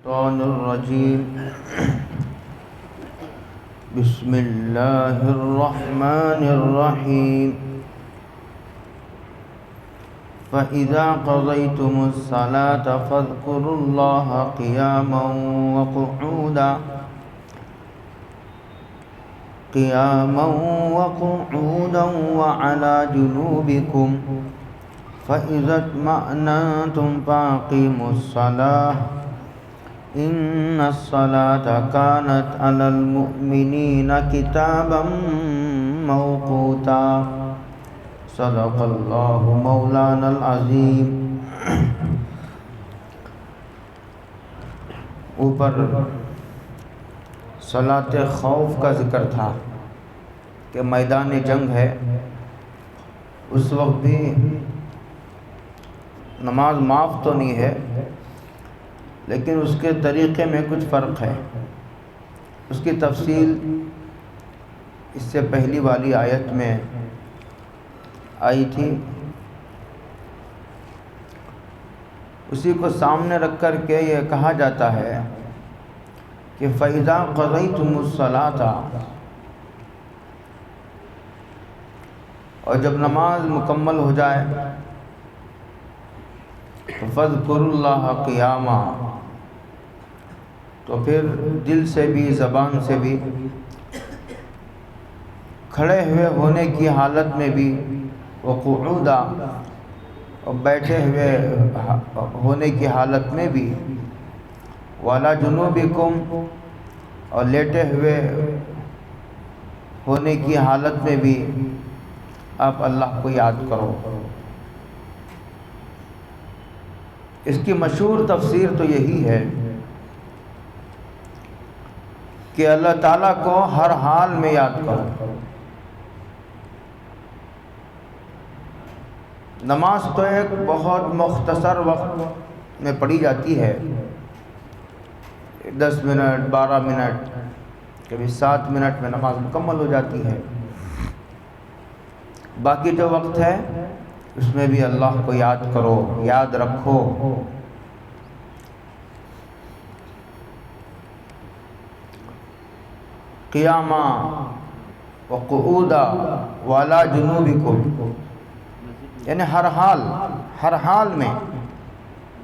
الشيطان الرجيم بسم الله الرحمن الرحيم فإذا قضيتم الصلاة فاذكروا الله قياما وقعودا وعلى جنوبكم فإذا اطمأننتم فأقيموا الصلاة إن الصلاة كانت على المؤمنين كتابا موقوتا صدق اللہ مولانا العظیم۔ اوپر صلاۃ خوف کا ذکر تھا کہ میدان جنگ ہے، اس وقت بھی نماز معاف تو نہیں ہے، لیکن اس کے طریقے میں کچھ فرق ہے۔ اس کی تفصیل اس سے پہلی والی آیت میں آئی تھی، اسی کو سامنے رکھ کر کے یہ کہا جاتا ہے کہ فَإِذَا قَضَيْتُمُ الصَّلَاةَ، اور جب نماز مکمل ہو جائے تو فَاذْكُرُوا اللَّهَ قِيَامًا، تو پھر دل سے بھی زبان سے بھی کھڑے ہوئے ہونے کی حالت میں بھی، وقعودا، اور بیٹھے ہوئے ہونے کی حالت میں بھی، وعلی جنوبکم، اور لیٹے ہوئے ہونے کی حالت میں بھی آپ اللہ کو یاد کرو۔ اس کی مشہور تفسیر تو یہی ہے کہ اللہ تعالیٰ کو ہر حال میں یاد کرو۔ نماز تو ایک بہت مختصر وقت میں پڑھی جاتی ہے، 10 منٹ 12 منٹ، کبھی 7 منٹ میں نماز مکمل ہو جاتی ہے۔ باقی جو وقت ہے اس میں بھی اللہ کو یاد کرو، یاد رکھو۔ قیاما وقعودا وعلی جنوبکم، یعنی ہر حال میں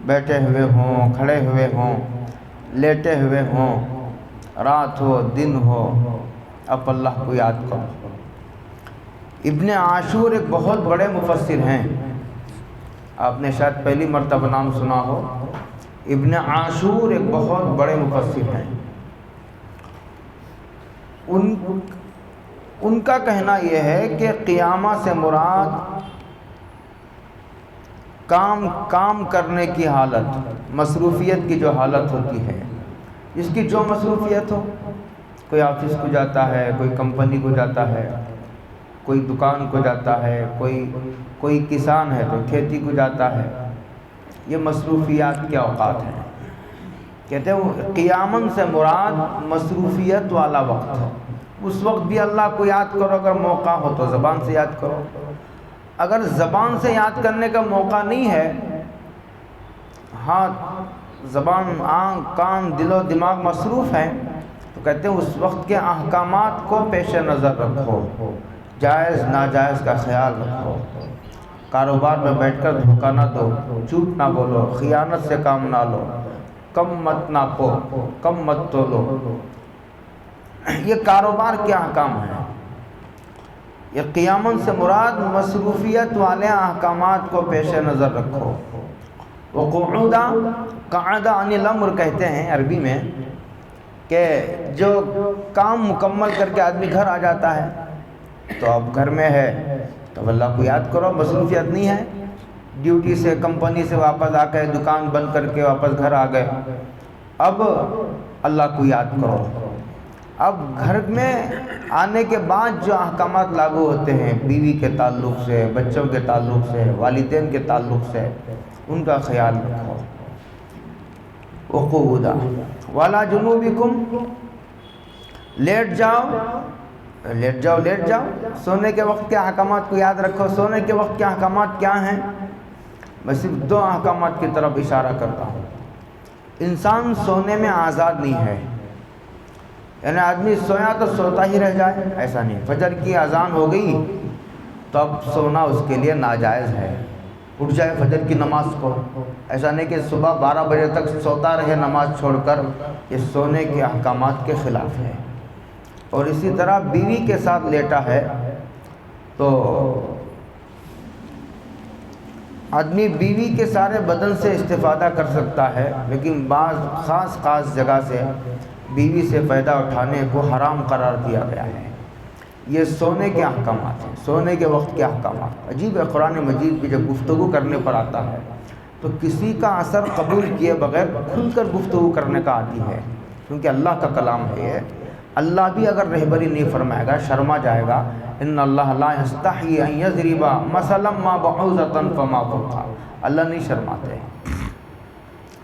بیٹھے ہوئے ہوں، کھڑے ہوئے ہوں، لیٹے ہوئے ہوں، رات ہو دن ہو، آپ اللہ کو یاد کرو۔ ابن عاشور ایک بہت بڑے مفسر ہیں، آپ نے شاید پہلی مرتبہ نام سنا ہو۔ ابن عاشور ایک بہت بڑے مفسر ہیں۔ ان کا کہنا یہ ہے کہ قیامہ سے مراد کام کرنے کی حالت، مصروفیت کی جو حالت ہوتی ہے، جس کی جو مصروفیت ہو، کوئی آفس کو جاتا ہے، کوئی کمپنی کو جاتا ہے، کوئی دکان کو جاتا ہے، کوئی کسان ہے تو کھیتی کو جاتا ہے، یہ مصروفیات کے اوقات ہیں۔ کہتے ہیں قیامن سے مراد مصروفیت والا وقت ہے۔ اس وقت بھی اللہ کو یاد کرو، اگر موقع ہو تو زبان سے یاد کرو۔ اگر زبان سے یاد کرنے کا موقع نہیں ہے، ہاتھ، زبان، آنکھ، کان، دل و دماغ مصروف ہیں، تو کہتے ہیں اس وقت کے احکامات کو پیش نظر رکھو، جائز ناجائز کا خیال رکھو، کاروبار میں بیٹھ کر دھوکہ نہ دو، جھوٹ نہ بولو، خیانت سے کام نہ لو، کم مت ناپو، کم مت تولو۔ یہ کاروبار کے احکام ہیں۔ یہ قیامن سے مراد مصروفیت والے احکامات کو پیش نظر رکھو۔ وقعودا، قعد عن الامر کہتے ہیں عربی میں، کہ جو کام مکمل کر کے آدمی گھر آ جاتا ہے، تو اب گھر میں ہے تو اللہ کو یاد کرو، مصروفیت نہیں ہے۔ ڈیوٹی سے، کمپنی سے واپس آ کے، دکان بند کر کے واپس گھر آ گئے، اب اللہ کو یاد کرو۔ اب گھر میں آنے کے بعد جو احکامات لاگو ہوتے ہیں، بیوی کے تعلق سے، بچوں کے تعلق سے، والدین کے تعلق سے، ان کا خیال رکھو۔ وقعودا وعلی جنوبکم، لیٹ جاؤ، سونے کے وقت کے احکامات کو یاد رکھو۔ سونے کے وقت کے احکامات کیا ہیں؟ میں صرف 2 احکامات کی طرف اشارہ کرتا ہوں۔ انسان سونے میں آزاد نہیں ہے، یعنی آدمی سویا تو سوتا ہی رہ جائے، ایسا نہیں۔ فجر کی اذان ہو گئی تو اب سونا اس کے لیے ناجائز ہے، اٹھ جائے فجر کی نماز کو، ایسا نہیں کہ صبح 12 بجے تک سوتا رہے نماز چھوڑ کر، یہ سونے کے احکامات کے خلاف ہے۔ اور اسی طرح بیوی کے ساتھ لیٹا ہے تو آدمی بیوی کے سارے بدن سے استفادہ کر سکتا ہے، لیکن بعض خاص جگہ سے بیوی سے فائدہ اٹھانے کو حرام قرار دیا گیا ہے۔ یہ سونے کے احکامات ہیں، سونے کے وقت کے احکامات۔ عجیب ہے، قرآن مجید کی جب گفتگو کرنے پر آتا ہے تو کسی کا اثر قبول کیے بغیر کھل کر گفتگو کرنے کا عادی ہے، کیونکہ اللہ کا کلام ہے یہ۔ اللہ بھی اگر رہبری نہیں فرمائے گا، شرما جائے گا۔ ان اللہ لا یستحیی ان یضرب مثلا ما بعوضۃ فما فوقہا، اللہ نہیں شرماتے۔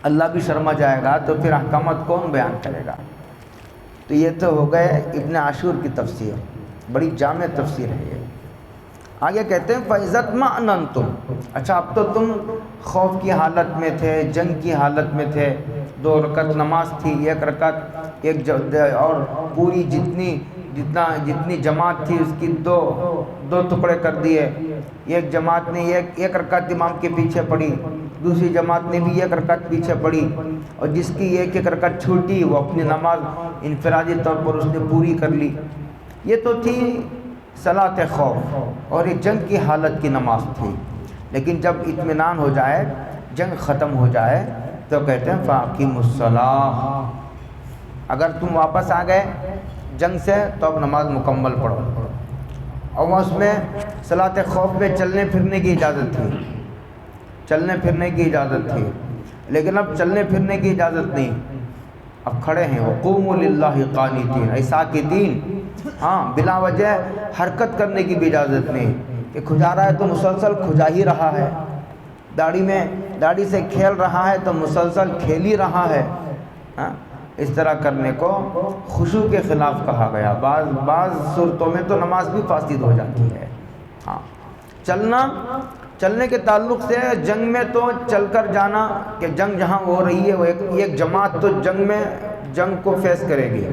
اللہ بھی شرما جائے گا تو پھر احکامات کون بیان کرے گا؟ تو یہ تو ہو گئے ابن عاشور کی تفسیر، بڑی جامع تفسیر ہے یہ۔ آگے کہتے ہیں فَإِذَا اطْمَأْنَنْتُمْ، اچھا اب تو تم خوف کی حالت میں تھے، جنگ کی حالت میں تھے، 2 رکعت نماز تھی، 1 رکعت اور پوری جتنی جماعت تھی اس کی دو ٹکڑے کر دیے۔ ایک جماعت نے ایک رکعت امام کے پیچھے پڑھی، دوسری جماعت نے بھی 1 رکعت پیچھے پڑھی، اور جس کی 1 رکعت چھوٹی وہ اپنی نماز انفرادی طور پر اس نے پوری کر لی۔ یہ تو تھی صلاۃ خوف اور یہ جنگ کی حالت کی نماز تھی۔ لیکن جب اطمینان ہو جائے، جنگ ختم ہو جائے، تو کہتے ہیں فَأَقِیمُوا الصَّلَاةَ، اگر تم واپس آ گئے جنگ سے تو اب نماز مکمل پڑھو۔ اور اس میں صلاۃ خوف میں چلنے پھرنے کی اجازت تھی، چلنے پھرنے کی اجازت تھی، لیکن اب چلنے پھرنے کی اجازت نہیں، اب کھڑے ہیں۔ وَقُومُوا لِلَّهِ قَانِتِينَ، ایسا کی دین، ہاں بلا وجہ حرکت کرنے کی بھی اجازت نہیں، کہ کھجا رہا ہے تو مسلسل کھجا ہی رہا ہے، داڑھی سے کھیل رہا ہے تو مسلسل کھیل ہی رہا ہے، ہاں اس طرح کرنے کو خشوع کے خلاف کہا گیا۔ بعض صورتوں میں تو نماز بھی فاسد ہو جاتی ہے۔ ہاں چلنے کے تعلق سے جنگ میں تو چل کر جانا، کہ جنگ جہاں ہو رہی ہے وہ ایک جماعت تو جنگ کو فیس کرے گی،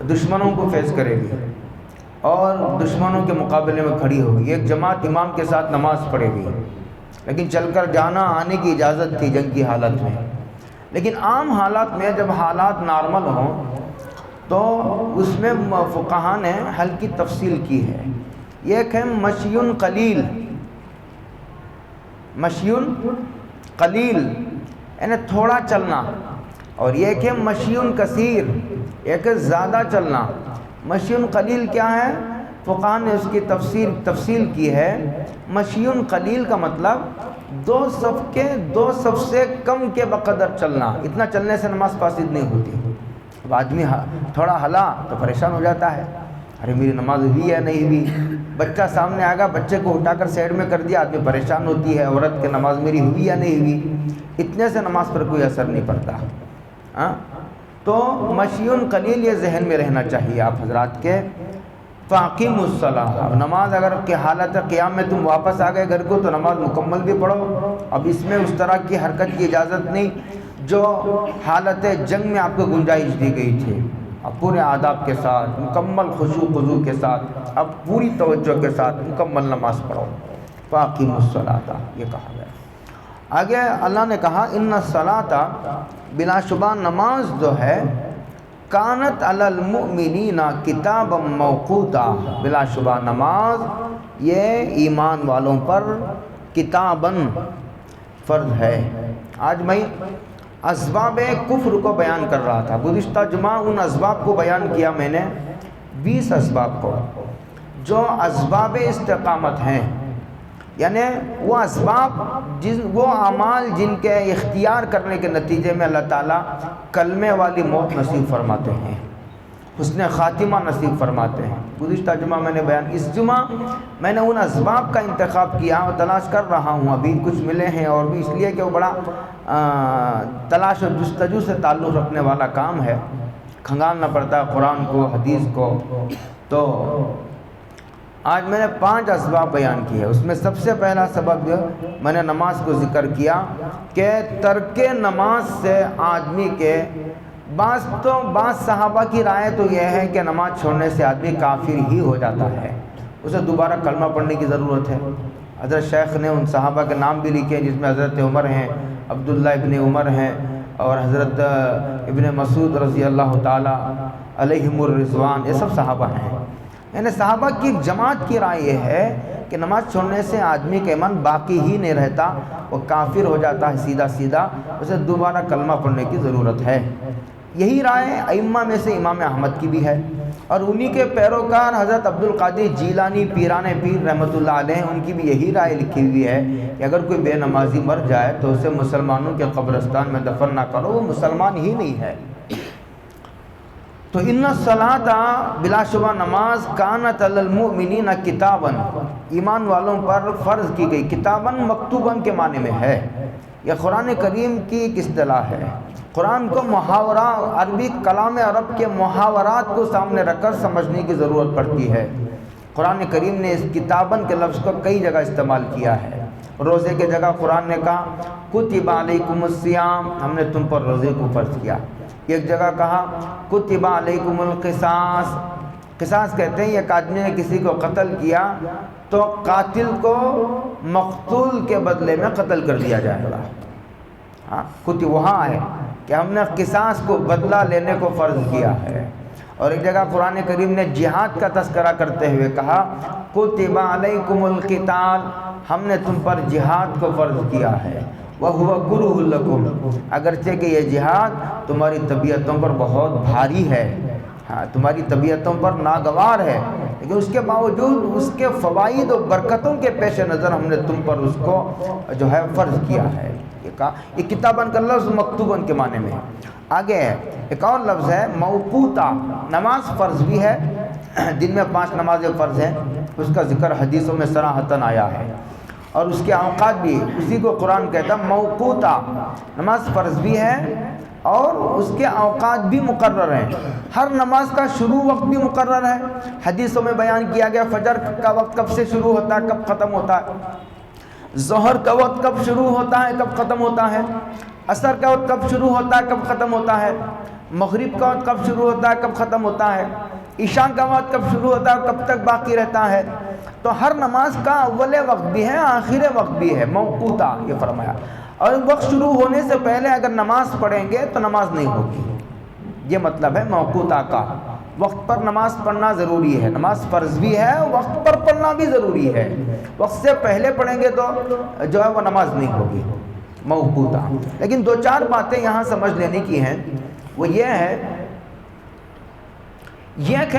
دشمنوں کو فیس کرے گی اور دشمنوں کے مقابلے میں کھڑی ہوگی، ایک جماعت امام کے ساتھ نماز پڑھے گی، لیکن چل کر جانا آنے کی اجازت تھی جنگ کی حالت میں۔ لیکن عام حالات میں جب حالات نارمل ہوں تو اس میں فقہاء نے ہلکی تفصیل کی ہے۔ ایک ہے مشیٌ قلیل، مشیٌ قلیل یعنی تھوڑا چلنا، اور ایک ہے مشیٌ کثیر، ایک ہے زیادہ چلنا۔ مشیٌ قلیل کیا ہے؟ فقہاء نے اس کی تفصیل کی ہے۔ مشیٌ قلیل کا مطلب 2 صف سے کم کے بقدر چلنا، اتنا چلنے سے نماز فاسد نہیں ہوتی۔ اب آدمی تھوڑا ہلا تو پریشان ہو جاتا ہے، ارے میری نماز ہوئی ہے نہیں ہوئی، بچہ سامنے آ گیا، بچے کو اٹھا کر سائڈ میں کر دیا، آدمی پریشان ہوتی ہے، عورت کی نماز میری ہوئی یا نہیں ہوئی، اتنے سے نماز پر کوئی اثر نہیں پڑتا۔ تو مشیٌ قلیل یہ ذہن میں رہنا چاہیے آپ حضرات کے۔ فَأَقِیمُوا الصَّلَاةَ، اب نماز اگر کہ حالت قیام میں تم واپس آ گئے گھر کو تو نماز مکمل بھی پڑھو۔ اب اس میں اس طرح کی حرکت کی اجازت نہیں جو حالت جنگ میں آپ کو گنجائش دی گئی تھی۔ اب پورے آداب کے ساتھ، مکمل خشوع خضوع کے ساتھ، اب پوری توجہ کے ساتھ مکمل نماز پڑھو۔ فَأَقِیمُوا الصَّلَاةَ یہ کہا گیا۔ آگے اللہ نے کہا ان الصلاۃ، بلا شبہ نماز جو ہے، کانت علی المؤمنین کتابا موقوتا، بلا شبہ نماز یہ ایمان والوں پر کتاباً فرض ہے۔ آج میں اسباب کفر کو بیان کر رہا تھا، گزشتہ جمعہ ان اسباب کو بیان کیا میں نے، 20 اسباب کو، جو اسباب استقامت ہیں، یعنی وہ اسباب وہ اعمال جن کے اختیار کرنے کے نتیجے میں اللہ تعالیٰ کلمے والی موت نصیب فرماتے ہیں، حسن خاتمہ نصیب فرماتے ہیں۔ گزشتہ جمعہ میں نے بیان، اس جمعہ میں نے ان اسباب کا انتخاب کیا اور تلاش کر رہا ہوں، ابھی کچھ ملے ہیں، اور بھی اس لیے کہ وہ بڑا تلاش و جستجو سے تعلق رکھنے والا کام ہے، کھنگالنا پڑتا ہے قرآن کو، حدیث کو۔ تو آج میں نے 5 اسباب بیان کیے، اس میں سب سے پہلا سبب میں نے نماز کو ذکر کیا کہ ترک نماز سے آدمی کے بعض صحابہ کی رائے تو یہ ہے کہ نماز چھوڑنے سے آدمی کافر ہی ہو جاتا ہے، اسے دوبارہ کلمہ پڑھنے کی ضرورت ہے۔ حضرت شیخ نے ان صحابہ کے نام بھی لکھے جس میں حضرت عمر ہیں، عبداللہ ابن عمر ہیں اور حضرت ابن مسعود رضی اللہ تعالی علیہم الرضوان، یہ سب صحابہ ہیں۔ یعنی صحابہ کی جماعت کی رائے یہ ہے کہ نماز چھوڑنے سے آدمی کا ایمان باقی ہی نہیں رہتا، وہ کافر ہو جاتا ہے سیدھا، اسے دوبارہ کلمہ پڑھنے کی ضرورت ہے۔ یہی رائے ائمہ میں سے امام احمد کی بھی ہے، اور انہی کے پیروکار حضرت عبدالقادر جیلانی پیران پیر رحمۃ اللہ علیہ، ان کی بھی یہی رائے لکھی ہوئی ہے کہ اگر کوئی بے نمازی مر جائے تو اسے مسلمانوں کے قبرستان میں دفن نہ کرو، وہ مسلمان ہی نہیں ہے۔ تو ان الصلاۃ، بلا شبہ نماز، کانت علی المؤمنین کتاباً، ایمان والوں پر فرض کی گئی، کتاباً مکتوباً کے معنی میں ہے۔ یہ قرآن کریم کی ایک اصطلاح ہے۔ قرآن کو محاورہ، عربی کلام عرب کے محاورات کو سامنے رکھ کر سمجھنے کی ضرورت پڑتی ہے۔ قرآن کریم نے اس کتاباً کے لفظ کو کئی جگہ استعمال کیا ہے۔ روزے کے جگہ قرآن نے کہا کتب علیکم الصیام، ہم نے تم پر روزے کو فرض کیا۔ ایک جگہ کہا کتب علیکم القصاص، قصاص کہتے ہیں ایک آدمی نے کسی کو قتل کیا تو قاتل کو مقتول کے بدلے میں قتل کر دیا جائے گا۔ ہاں، کتب وہاں ہے کہ ہم نے قصاص کو بدلہ لینے کو فرض کیا ہے۔ اور ایک جگہ قرآن کریم نے جہاد کا تذکرہ کرتے ہوئے کہا کتب علیکم القتال، ہم نے تم پر جہاد کو فرض کیا ہے۔ وَهُوَ كُرْهٌ لَكُمْ، اگرچہ کہ یہ جہاد تمہاری طبیعتوں پر بہت بھاری ہے، ہاں تمہاری طبیعتوں پر ناگوار ہے، لیکن اس کے باوجود اس کے فوائد و برکتوں کے پیش نظر ہم نے تم پر اس کو جو ہے فرض کیا ہے۔ یہ کتاباً کا لفظ مکتوباً کے معنی میں۔ آگے ایک اور لفظ ہے موقوتا، نماز فرض بھی ہے، دن میں 5 نمازیں فرض ہیں، اس کا ذکر حدیثوں میں صراحتاً آیا ہے، اور اس کے اوقات بھی اسی کو قرآن کہتا ہے موقوتا، نماز فرض بھی ہے اور اس کے اوقات بھی مقرر ہیں۔ ہر نماز کا شروع وقت بھی مقرر ہے، حدیثوں میں بیان کیا گیا فجر کا وقت کب سے شروع ہوتا ہے کب ختم ہوتا ہے، ظہر کا وقت کب شروع ہوتا ہے کب ختم ہوتا ہے، عصر کا وقت کب شروع ہوتا ہے کب ختم ہوتا ہے، مغرب کا وقت کب شروع ہوتا ہے کب ختم ہوتا ہے، عشاء کا وقت کب شروع ہوتا ہے کب تک باقی رہتا ہے۔ تو ہر نماز کا اول وقت بھی ہے آخر وقت بھی ہے، موقوتا یہ فرمایا۔ اور وقت شروع ہونے سے پہلے اگر نماز پڑھیں گے تو نماز نہیں ہوگی، یہ مطلب ہے موقوتا کا۔ وقت پر نماز پڑھنا ضروری ہے، نماز فرض بھی ہے، وقت پر پڑھنا بھی ضروری ہے۔ وقت سے پہلے پڑھیں گے تو جو ہے وہ نماز نہیں ہوگی، موقوتا۔ لیکن 2-4 باتیں یہاں سمجھ لینے کی ہیں، وہ یہ ہے، یہ کہ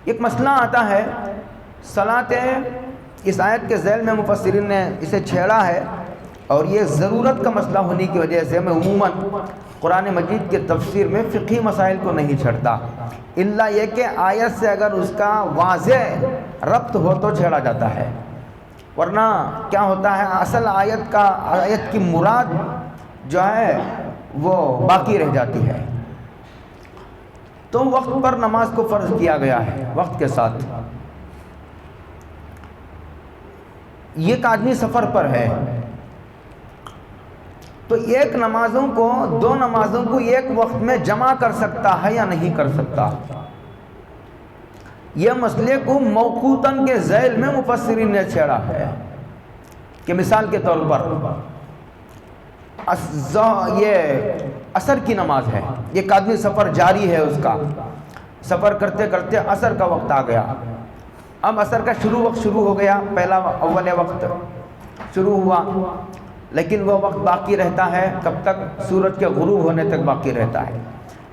ایک مسئلہ آتا ہے صلاۃ، اس آیت کے ذیل میں مفسرین نے اسے چھیڑا ہے، اور یہ ضرورت کا مسئلہ ہونے کی وجہ سے میں عموماً قرآن مجید کے تفسیر میں فقہی مسائل کو نہیں چھڑتا، الا یہ کہ آیت سے اگر اس کا واضح ربط ہو تو چھیڑا جاتا ہے، ورنہ کیا ہوتا ہے اصل آیت کی مراد جو ہے وہ باقی رہ جاتی ہے۔ تو وقت پر نماز کو فرض کیا گیا ہے وقت کے ساتھ۔ ایک آدمی سفر پر ہے تو ایک نمازوں کو 2 نمازوں کو ایک وقت میں جمع کر سکتا ہے یا نہیں کر سکتا، یہ مسئلے کو موقوتاً کے ذیل میں مفسرین نے چھیڑا ہے کہ مثال کے طور پر یہ عصر کی نماز ہے، ایک آدمی سفر جاری ہے، اس کا سفر کرتے کرتے عصر کا وقت آ گیا، اب عصر کا وقت شروع ہو گیا، پہلا اول وقت شروع ہوا، لیکن وہ وقت باقی رہتا ہے کب تک؟ سورج کے غروب ہونے تک باقی رہتا ہے۔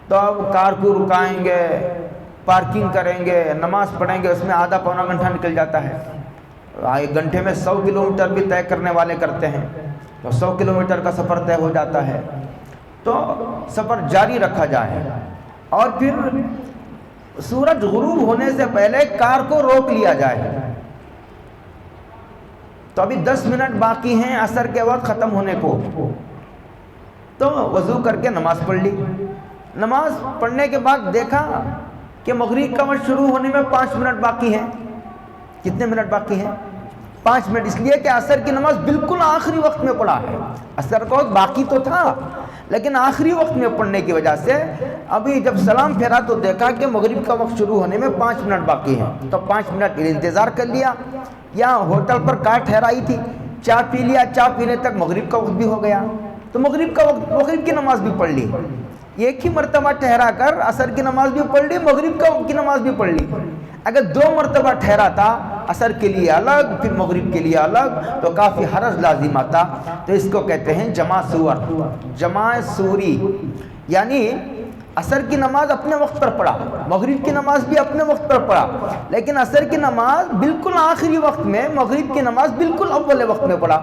تو اب کار کو رکائیں گے، پارکنگ کریں گے، نماز پڑھیں گے، اس میں آدھا پونا گھنٹہ نکل جاتا ہے۔ 1 گھنٹے میں 100 کلومیٹر بھی طے کرنے والے کرتے ہیں، تو 100 کلومیٹر کا سفر طے ہو جاتا ہے۔ تو سفر جاری رکھا جائے اور پھر سورج غروب ہونے سے پہلے کار کو روک لیا جائے، تو ابھی 10 منٹ باقی ہیں عصر کے وقت ختم ہونے کو، تو وضو کر کے نماز پڑھ لی۔ نماز پڑھنے کے بعد دیکھا کہ مغرب کا وقت شروع ہونے میں 5 منٹ باقی ہیں. کتنے منٹ باقی ہیں؟ 5 منٹ. اس لیے کہ عصر کی نماز بالکل آخری وقت میں پڑھا ہے. عصر کا وقت باقی تو تھا لیکن آخری وقت میں پڑھنے کی وجہ سے ابھی جب سلام پھیرا تو دیکھا کہ مغرب کا وقت شروع ہونے میں 5 منٹ باقی ہیں. تو 5 منٹ انتظار کر لیا، یا ہوٹل پر کار ٹھہرائی تھی، چائے پی لیا، چائے پینے تک مغرب کا وقت بھی ہو گیا تو مغرب کا وقت، مغرب کی نماز بھی پڑھ لی. ایک ہی مرتبہ ٹھہرا کر عصر کی نماز بھی پڑھ لی، مغرب کی نماز بھی پڑھ لی. اگر 2 مرتبہ ٹھہرا تھا، عصر کے لیے الگ پھر مغرب کے لیے الگ، تو کافی حرج لازم آتا. تو اس کو کہتے ہیں جمع سور، جمع سوری. یعنی عصر کی نماز اپنے وقت پر پڑھا، مغرب کی نماز بھی اپنے وقت پر پڑھا، لیکن عصر کی نماز بالکل آخری وقت میں، مغرب کی نماز بالکل اول وقت میں پڑھا.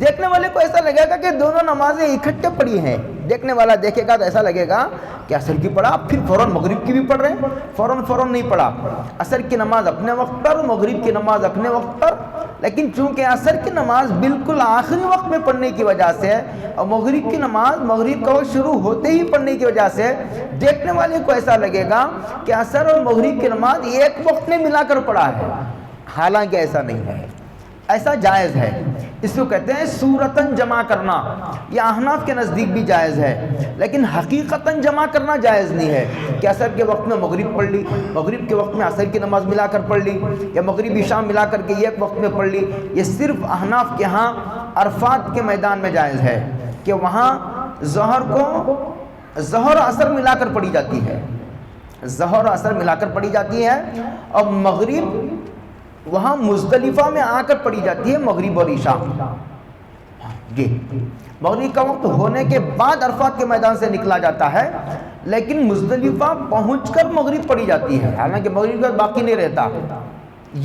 دیکھنے والے کو ایسا لگے گا کہ دونوں نمازیں اکٹھے پڑھی ہیں. دیکھنے والا دیکھے گا تو ایسا لگے گا کہ عصر کی پڑھا پھر فوراً مغرب کی بھی پڑھ رہے ہیں. فوراً نہیں پڑھا. عصر کی نماز اپنے وقت پر، مغرب کی نماز اپنے وقت پر، لیکن چونکہ عصر کی نماز بالکل آخری وقت میں پڑھنے کی وجہ سے اور مغرب کی نماز مغرب کا وقت شروع ہوتے ہی پڑھنے کی وجہ سے دیکھنے والے کو ایسا لگے گا کہ عصر اور مغرب کی نماز ایک وقت میں ملا کر پڑھا ہے. حالانکہ ایسا نہیں ہے، ایسا جائز ہے. اس کو کہتے ہیں صورتاً جمع کرنا. یہ احناف کے نزدیک بھی جائز ہے، لیکن حقیقتاً جمع کرنا جائز نہیں ہے کہ عصر کے وقت میں مغرب پڑھ لی، مغرب کے وقت میں عصر کی نماز ملا کر پڑھ لی، یا مغرب عشاء ملا کر کے ایک وقت میں پڑھ لی. یہ صرف احناف کے ہاں عرفات کے میدان میں جائز ہے کہ وہاں ظہر عصر ملا کر پڑھی جاتی ہے، ظہر عصر ملا کر پڑھی جاتی ہے، اور مغرب وہاں مزدلفہ میں آ کر پڑھی جاتی ہے، مغرب اور عشاء. جی مغرب کا وقت ہونے کے بعد عرفات کے میدان سے نکلا جاتا ہے، لیکن مزدلفہ پہنچ کر مغرب پڑھی جاتی ہے، حالانکہ مغرب کا باقی نہیں رہتا.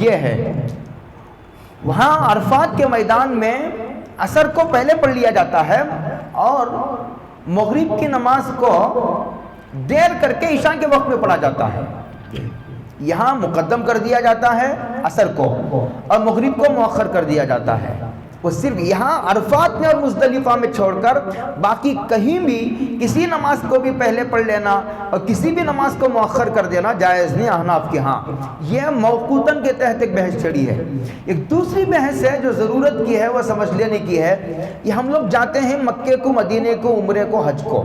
یہ ہے وہاں عرفات کے میدان میں عصر کو پہلے پڑھ لیا جاتا ہے اور مغرب کی نماز کو دیر کر کے عشاء کے وقت میں پڑھا جاتا ہے. یہاں مقدم کر دیا جاتا ہے عصر کو اور مغرب کو مؤخر کر دیا جاتا ہے. وہ صرف یہاں عرفات میں اور مزدلفہ میں چھوڑ کر باقی کہیں بھی کسی نماز کو بھی پہلے پڑھ لینا اور کسی بھی نماز کو مؤخر کر دینا جائز نہیں احناف کے ہاں. یہ موقوتاً کے تحت ایک بحث چھڑی ہے. ایک دوسری بحث ہے جو ضرورت کی ہے، وہ سمجھ لینے کی ہے. یہ ہم لوگ جاتے ہیں مکے کو، مدینے کو، عمرے کو، حج کو،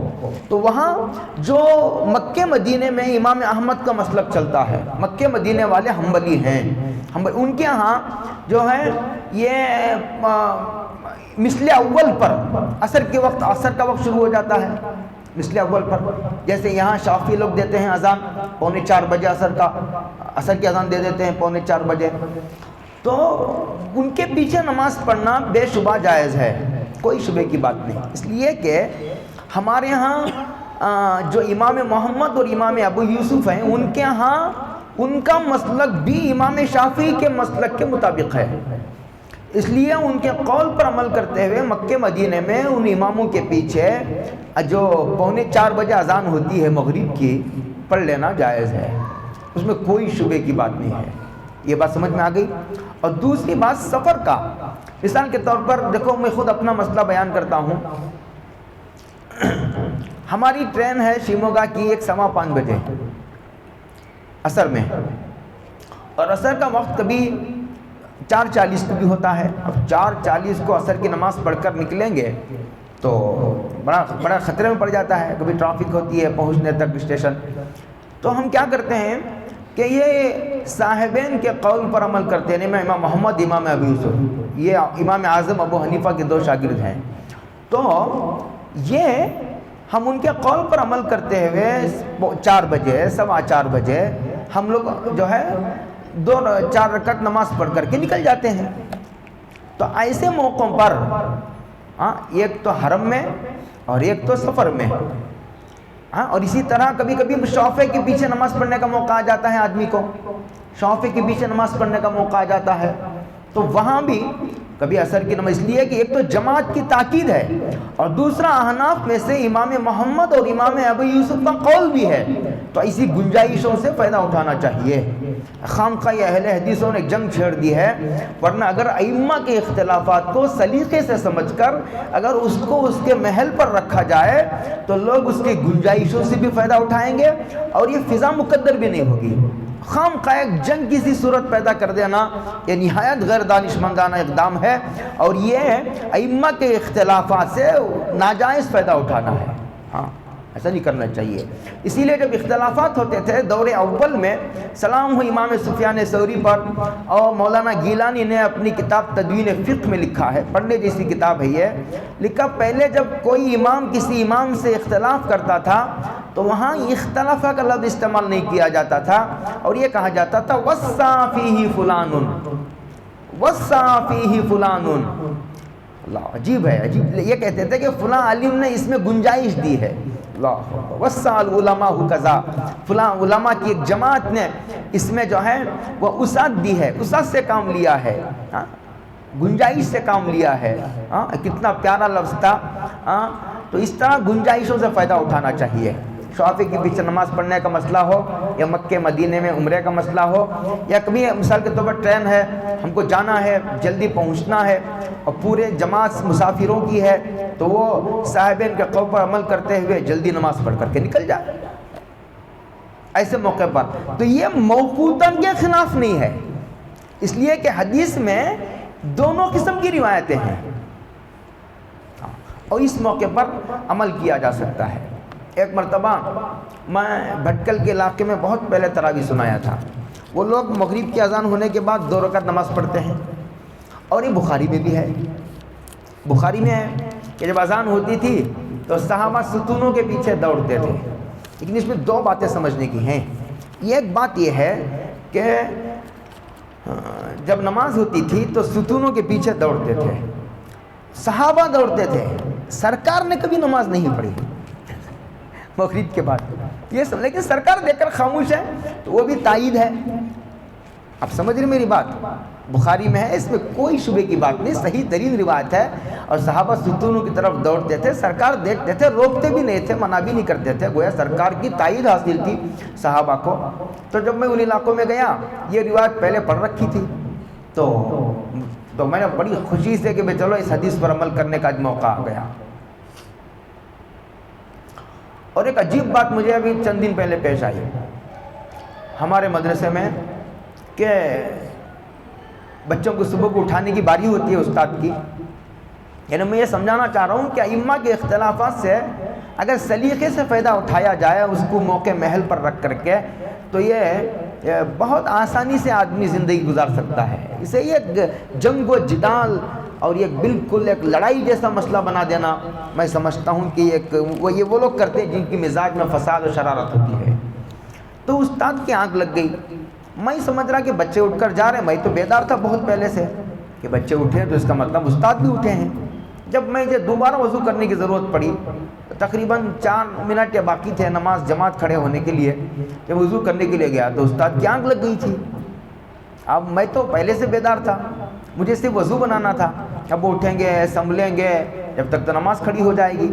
تو وہاں جو مکے مدینے میں امام احمد کا مسلک چلتا ہے، مکے مدینے والے حنبلی ہیں، ان کے ہاں جو ہے یہ مثل اول پر عصر کا وقت شروع ہو جاتا ہے مثل اول پر. جیسے یہاں شافعی لوگ دیتے ہیں اذان 3:45 بجے، عصر کی اذان دے دیتے ہیں 3:45 بجے. تو ان کے پیچھے نماز پڑھنا بے شبہ جائز ہے، کوئی شبہ کی بات نہیں. اس لیے کہ ہمارے ہاں جو امام محمد اور امام ابو یوسف ہیں، ان کے ہاں ان کا مسلک بھی امام شافعی کے مسلک کے مطابق ہے. اس لیے ان کے قول پر عمل کرتے ہوئے مکے مدینے میں ان اماموں کے پیچھے جو 3:45 بجے اذان ہوتی ہے مغرب کی، پڑھ لینا جائز ہے، اس میں کوئی شبہ کی بات نہیں ہے. یہ بات سمجھ میں آ گئی. اور دوسری بات سفر کا، مثال کے طور پر دیکھو میں خود اپنا مسئلہ بیان کرتا ہوں. ہماری ٹرین ہے شیموگا کی 1:15 بجے عصر میں، اور عصر کا وقت کبھی 4:40 کو بھی ہوتا ہے. اب 4:40 کو عصر کی نماز پڑھ کر نکلیں گے تو بڑا خطرے میں پڑ جاتا ہے، کبھی ٹرافک ہوتی ہے پہنچنے تک اسٹیشن. تو ہم کیا کرتے ہیں کہ یہ صاحبین کے قول پر عمل کرتے ہیں. امام محمد، امام ابو یوسف، یہ امام اعظم ابو حنیفہ کے 2 شاگرد ہیں. تو یہ ہم ان کے قول پر عمل کرتے ہوئے 4 بجے 4:15 بجے ہم لوگ جو ہے 4 رکعت نماز پڑھ کر کے نکل جاتے ہیں. تو ایسے موقعوں پر ایک تو حرم میں اور ایک تو سفر میں، اور اسی طرح کبھی کبھی شوفے کے پیچھے نماز پڑھنے کا موقع آ جاتا ہے آدمی کو، شوفے کے پیچھے نماز پڑھنے کا موقع آ جاتا ہے. تو وہاں بھی کبھی عصر کی نماز، اس لیے کہ ایک تو جماعت کی تاکید ہے اور دوسرا احناف میں سے امام محمد اور امام ابو یوسف کا قول بھی ہے. تو ایسی گنجائشوں سے فائدہ اٹھانا چاہیے. خامخواہ اہل حدیثوں نے جنگ چھیڑ دی ہے، ورنہ اگر ائمہ کے اختلافات کو سلیقے سے سمجھ کر اگر اس کو اس کے محل پر رکھا جائے تو لوگ اس کی گنجائشوں سے بھی فائدہ اٹھائیں گے اور یہ فضا مقدر بھی نہیں ہوگی۔ خامخواہ ایک جنگ کسی صورت پیدا کر دینا یہ نہایت غیر دانشمندانہ اقدام ہے، اور یہ ائمہ کے اختلافات سے ناجائز فائدہ اٹھانا ہے۔ ہاں، ایسا نہیں کرنا چاہیے۔ اسی لیے جب اختلافات ہوتے تھے دور اول میں، سلام ہو امام سفیان ثوری پر، اور مولانا گیلانی نے اپنی کتاب تدوین فقہ میں لکھا ہے، پڑھنے جیسی کتاب ہے یہ، لکھا پہلے جب کوئی امام کسی امام سے اختلاف کرتا تھا تو وہاں اختلافہ کا لفظ استعمال نہیں کیا جاتا تھا، اور یہ کہا جاتا تھا وَسَّا فِيهِ فُلَانٌ وَسَّا فِيهِ فُلَانٌ۔ اللہ، عجیب ہے، عجیب، یہ کہتے تھے کہ فلاں عالم نے اس میں گنجائش دی ہے۔ اللہ، وَسَّا الْعُلَمَاءُ كَذَا، فلاں علماء کی ایک جماعت نے اس میں جو ہے وہ وسعت دی ہے، وسعت سے کام لیا ہے، گنجائش سے کام لیا ہے۔ کتنا پیارا لفظ تھا۔ تو اس طرح گنجائشوں سے فائدہ اٹھانا چاہیے۔ شافعی کے پیچھے نماز پڑھنے کا مسئلہ ہو، یا مکہ مدینے میں عمرے کا مسئلہ ہو، یا کبھی مثال کے طور پر ٹرین ہے، ہم کو جانا ہے، جلدی پہنچنا ہے، اور پورے جماعت مسافروں کی ہے، تو وہ صاحبین کے قول پر عمل کرتے ہوئے جلدی نماز پڑھ کر کے نکل جائے ایسے موقع پر۔ تو یہ موقوتاً کے خلاف نہیں ہے، اس لیے کہ حدیث میں دونوں قسم کی روایتیں ہیں، اور اس موقع پر عمل کیا جا سکتا ہے۔ ایک مرتبہ میں بھٹکل کے علاقے میں بہت پہلے تراویح سنایا تھا۔ وہ لوگ مغرب کی اذان ہونے کے بعد 2 رکعت نماز پڑھتے ہیں، اور یہ بخاری میں بھی ہے۔ بخاری میں ہے کہ جب اذان ہوتی تھی تو صحابہ ستونوں کے پیچھے دوڑتے تھے، لیکن اس میں 2 باتیں سمجھنے کی ہیں۔ ایک بات یہ ہے کہ جب نماز ہوتی تھی تو ستونوں کے پیچھے دوڑتے تھے، صحابہ دوڑتے تھے، سرکار نے کبھی نماز نہیں پڑھی مغرب کے بعد، یہ سب، لیکن سرکار دیکھ کر خاموش ہے، تو وہ بھی تائید ہے۔ اب سمجھ رہے میری بات؟ بخاری میں ہے، اس میں کوئی شبے کی بات نہیں، صحیح ترین روایت ہے۔ اور صحابہ ستونوں کی طرف دوڑتے تھے، سرکار دیکھتے تھے، روکتے بھی نہیں تھے، منع بھی نہیں کرتے تھے، گویا سرکار کی تائید حاصل تھی صحابہ کو۔ تو جب میں ان علاقوں میں گیا، یہ روایت پہلے پڑھ رکھی تھی، تو میں نے بڑی خوشی سے کہ چلو اس حدیث پر عمل کرنے کا موقع آ گیا۔ اور ایک عجیب بات مجھے ابھی چند دن پہلے پیش آئی ہمارے مدرسے میں، کہ بچوں کو صبح کو اٹھانے کی باری ہوتی ہے استاد کی۔ یعنی میں یہ سمجھانا چاہ رہا ہوں کہ ائمہ کے اختلافات سے اگر سلیقے سے فائدہ اٹھایا جائے اس کو موقع محل پر رکھ کر کے، تو یہ بہت آسانی سے آدمی زندگی گزار سکتا ہے۔ اسے یہ جنگ و جدال اور یہ بالکل ایک لڑائی جیسا مسئلہ بنا دینا، میں سمجھتا ہوں کہ وہ لوگ کرتے ہیں جن کی مزاج میں فساد و شرارت ہوتی ہے۔ تو استاد کی آنکھ لگ گئی، میں سمجھ رہا کہ بچے اٹھ کر جا رہے ہیں، میں تو بیدار تھا بہت پہلے سے کہ بچے اٹھے تو اس کا مطلب استاد بھی اٹھے ہیں۔ جب میں دوبارہ وضو کرنے کی ضرورت پڑی، تقریباً 4 منٹ یا باقی تھے نماز جماعت کھڑے ہونے کے لیے، جب وضو کرنے کے لیے گیا تو استاد کی آنکھ لگ گئی تھی۔ اب میں تو پہلے سے بیدار تھا، مجھے صرف وضو بنانا تھا، اب وہ اٹھیں گے سنبھلیں گے جب تک تو نماز کھڑی ہو جائے گی۔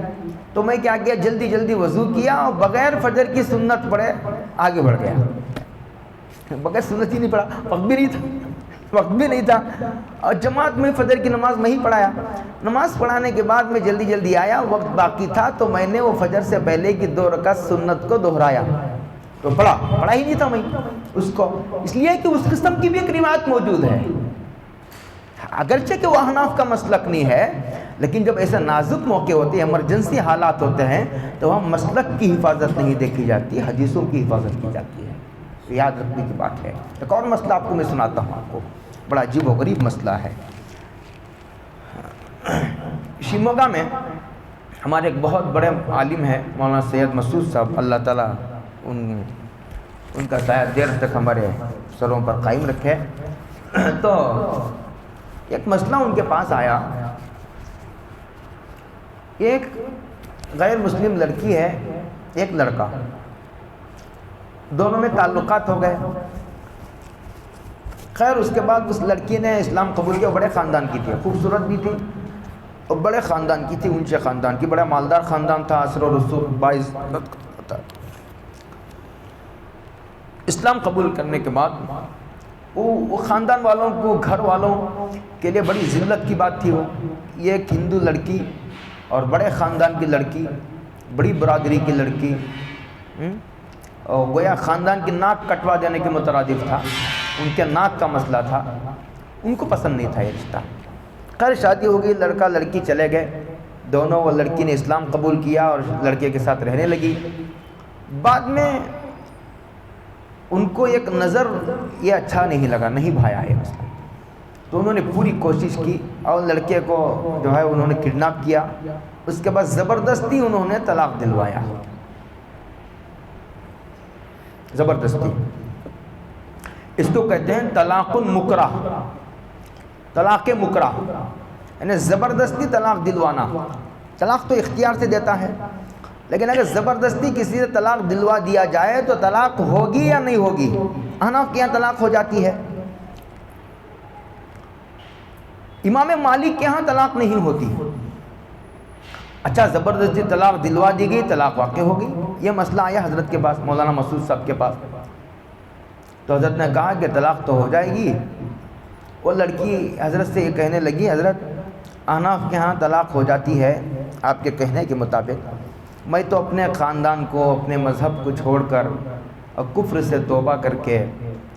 تو میں کیا کیا، جلدی جلدی وضو کیا اور بغیر فجر کی سنت پڑھے آگے بڑھ گیا۔ بغیر سنت ہی نہیں پڑھا، وقت بھی نہیں تھا، اور جماعت میں فجر کی نماز میں ہی پڑھایا۔ نماز پڑھانے کے بعد میں جلدی جلدی آیا، وقت باقی تھا تو میں نے وہ فجر سے پہلے کی 2 رکعت سنت کو دہرایا، تو پڑھا ہی نہیں تھا میں اس کو، اس لیے کہ اس قسم کی بھی ایک روایت موجود ہے، اگرچہ کہ وہ احناف کا مسلک نہیں ہے، لیکن جب ایسے نازک موقع ہوتے ہیں، ایمرجنسی حالات ہوتے ہیں، تو وہاں مسلک کی حفاظت نہیں دیکھی جاتی، حدیثوں کی حفاظت کی جاتی ہے، یاد رکھنے کی بات ہے۔ ایک اور مسئلہ آپ کو میں سناتا ہوں، آپ کو بڑا عجیب و غریب مسئلہ ہے۔ شیموگا میں ہمارے ایک بہت بڑے عالم ہیں مولانا سید مسعود صاحب، اللہ تعالیٰ ان کا سایہ دیر تک ہمارے سروں پر قائم رکھے۔ تو ایک مسئلہ ان کے پاس آیا، ایک غیر مسلم لڑکی ہے، ایک لڑکا، دونوں میں تعلقات ہو گئے۔ خیر اس کے بعد اس لڑکی نے اسلام قبول کیا، بڑے خاندان کی تھی، خوبصورت بھی تھی اور بڑے خاندان کی تھی، اونچے خاندان کی، بڑا مالدار خاندان تھا، اثر و رسوخ باعث۔ اسلام قبول کرنے کے بعد وہ خاندان والوں کو، گھر والوں کے لیے بڑی ذلت کی بات تھی. وہ یہ ایک ہندو لڑکی اور بڑے خاندان کی لڑکی، بڑی برادری کی لڑکی، اور گویا خاندان کی ناک کٹوا دینے کے مترادف تھا. ان کے ناک کا مسئلہ تھا، ان کو پسند نہیں تھا یہ رشتہ. خیر شادی ہو گئی، لڑکا لڑکی چلے گئے دونوں. وہ لڑکی نے اسلام قبول کیا اور لڑکے کے ساتھ رہنے لگی. بعد میں ان کو ایک نظر یہ اچھا نہیں لگا، نہیں بھایا ہے مسئلہ. تو انہوں نے پوری کوشش کی اور لڑکے کو جو ہے انہوں نے کڈنیپ کیا. اس کے بعد زبردستی انہوں نے طلاق دلوایا، زبردستی. اس کو کہتے ہیں طلاق مکرہ، طلاق مکرہ، یعنی زبردستی طلاق دلوانا. طلاق تو اختیار سے دیتا ہے، لیکن اگر زبردستی کسی سے طلاق دلوا دیا جائے تو طلاق ہوگی یا نہیں ہوگی؟ احناف کے یہاں طلاق ہو جاتی ہے، امام مالک کے ہاں طلاق نہیں ہوتی. اچھا زبردستی طلاق دلوا دی گئی، طلاق واقع ہو گئی. یہ مسئلہ آیا حضرت کے پاس، مولانا مسعود صاحب کے پاس. تو حضرت نے کہا کہ طلاق تو ہو جائے گی. وہ لڑکی حضرت سے یہ کہنے لگی، حضرت احناف کے ہاں طلاق ہو جاتی ہے آپ کے کہنے کے مطابق. میں تو اپنے خاندان کو، اپنے مذہب کو چھوڑ کر اور کفر سے توبہ کر کے،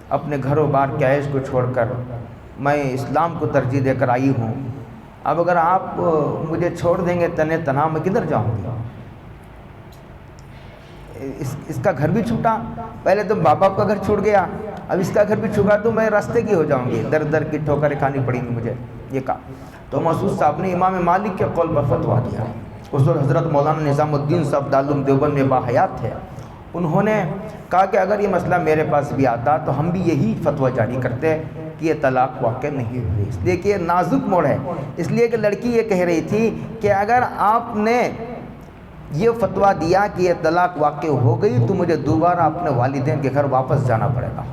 اپنے گھر و بار کے عیش کو چھوڑ کر میں اسلام کو ترجیح دے کر آئی ہوں. اب اگر آپ مجھے چھوڑ دیں گے تنہا تنہا، میں کدھر جاؤں گی؟ اس کا گھر بھی چھوٹا، پہلے تو باپ باپ کا گھر چھوڑ گیا، اب اس کا گھر بھی چھوٹا تو میں راستے کی ہو جاؤں گی، در در کی ٹھوکریں کھانی پڑیں گی مجھے. یہ کہا. تو مسعود صاحب نے امام مالک کے قول پر فتویٰ دیا. اس وقت حضرت مولانا نظام الدین صاحب دارالعلوم دیوبند میں باحیات تھے. انہوں نے کہا کہ اگر یہ مسئلہ میرے پاس بھی آتا تو ہم بھی یہی فتویٰ جاری کرتے کہ یہ طلاق واقع نہیں ہوئی. اس لیے کہ یہ نازک موڑ ہے، اس لیے کہ لڑکی یہ کہہ رہی تھی کہ اگر آپ نے یہ فتویٰ دیا کہ یہ طلاق واقع ہو گئی تو مجھے دوبارہ اپنے والدین کے گھر واپس جانا پڑے گا.